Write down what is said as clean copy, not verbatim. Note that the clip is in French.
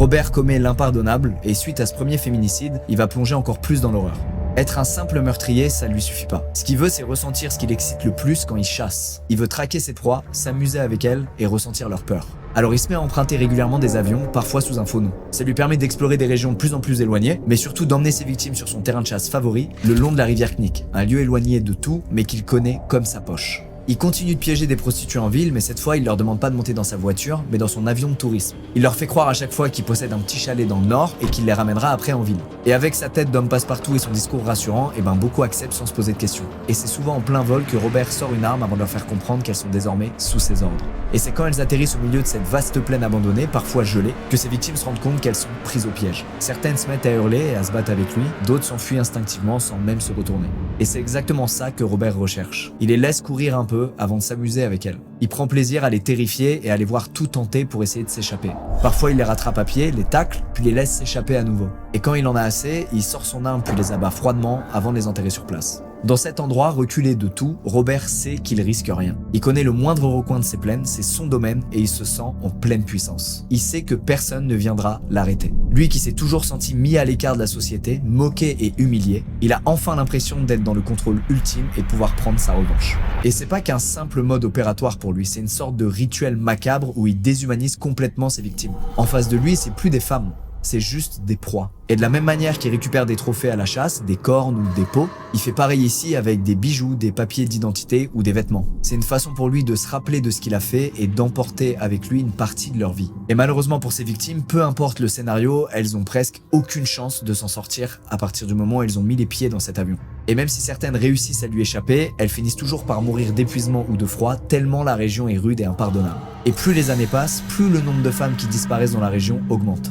Robert commet l'impardonnable et suite à ce premier féminicide, il va plonger encore plus dans l'horreur. Être un simple meurtrier, ça lui suffit pas. Ce qu'il veut, c'est ressentir ce qui l'excite le plus quand il chasse. Il veut traquer ses proies, s'amuser avec elles et ressentir leur peur. Alors il se met à emprunter régulièrement des avions, parfois sous un faux nom. Ça lui permet d'explorer des régions de plus en plus éloignées, mais surtout d'emmener ses victimes sur son terrain de chasse favori, le long de la rivière Knik, un lieu éloigné de tout, mais qu'il connaît comme sa poche. Il continue de piéger des prostituées en ville, mais cette fois, il leur demande pas de monter dans sa voiture, mais dans son avion de tourisme. Il leur fait croire à chaque fois qu'il possède un petit chalet dans le nord et qu'il les ramènera après en ville. Et avec sa tête d'homme passe-partout et son discours rassurant, beaucoup acceptent sans se poser de questions. Et c'est souvent en plein vol que Robert sort une arme avant de leur faire comprendre qu'elles sont désormais sous ses ordres. Et c'est quand elles atterrissent au milieu de cette vaste plaine abandonnée, parfois gelée, que ses victimes se rendent compte qu'elles sont prises au piège. Certaines se mettent à hurler et à se battre avec lui, d'autres s'enfuient instinctivement sans même se retourner. Et c'est exactement ça que Robert recherche. Il les laisse courir un peu avant de s'amuser avec elles. Il prend plaisir à les terrifier et à les voir tout tenter pour essayer de s'échapper. Parfois il les rattrape à pied, les tacle, puis les laisse s'échapper à nouveau. Et quand il en a assez, il sort son arme puis les abat froidement avant de les enterrer sur place. Dans cet endroit reculé de tout, Robert sait qu'il risque rien. Il connaît le moindre recoin de ces plaines, c'est son domaine et il se sent en pleine puissance. Il sait que personne ne viendra l'arrêter. Lui qui s'est toujours senti mis à l'écart de la société, moqué et humilié, il a enfin l'impression d'être dans le contrôle ultime et de pouvoir prendre sa revanche. Et c'est pas qu'un simple mode opératoire pour lui, c'est une sorte de rituel macabre où il déshumanise complètement ses victimes. En face de lui, c'est plus des femmes. C'est juste des proies. Et de la même manière qu'il récupère des trophées à la chasse, des cornes ou des peaux, il fait pareil ici avec des bijoux, des papiers d'identité ou des vêtements. C'est une façon pour lui de se rappeler de ce qu'il a fait et d'emporter avec lui une partie de leur vie. Et malheureusement pour ses victimes, peu importe le scénario, elles ont presque aucune chance de s'en sortir à partir du moment où elles ont mis les pieds dans cet avion. Et même si certaines réussissent à lui échapper, elles finissent toujours par mourir d'épuisement ou de froid tellement la région est rude et impardonnable. Et plus les années passent, plus le nombre de femmes qui disparaissent dans la région augmente.